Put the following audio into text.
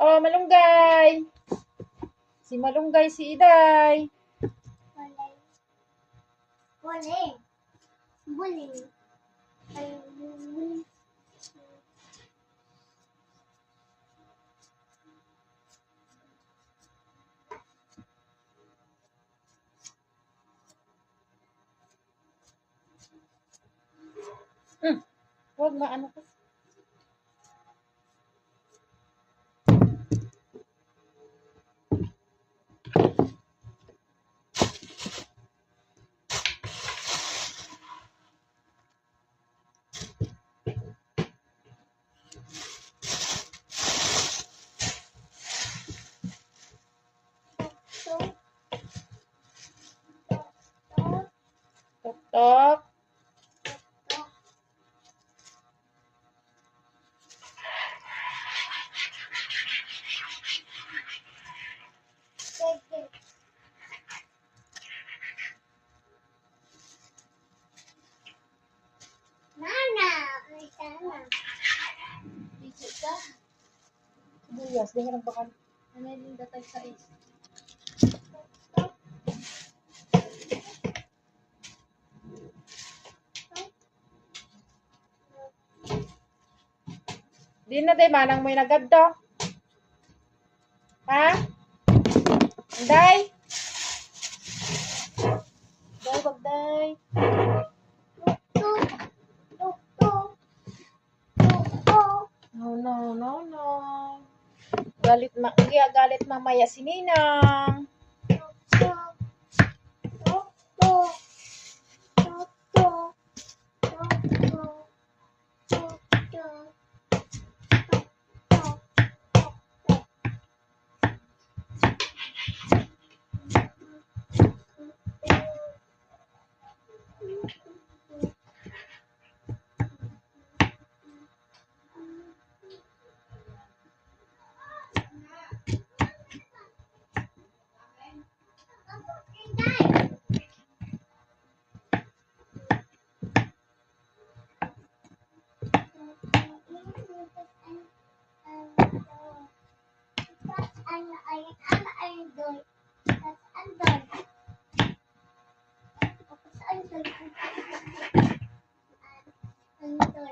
Oh, malunggay. Si malunggay si Iday. Buling. Buling. Buling. Huwag maano ko. Tok. Nana. Ay, sana. Isip ka. Sibuyas, di nga nagbakal. Ano yung datay sa is? Di na day manang mo'y nagadto. Ha? Day? Day, wag day. No. Galit mamaya si Ninang. Andon.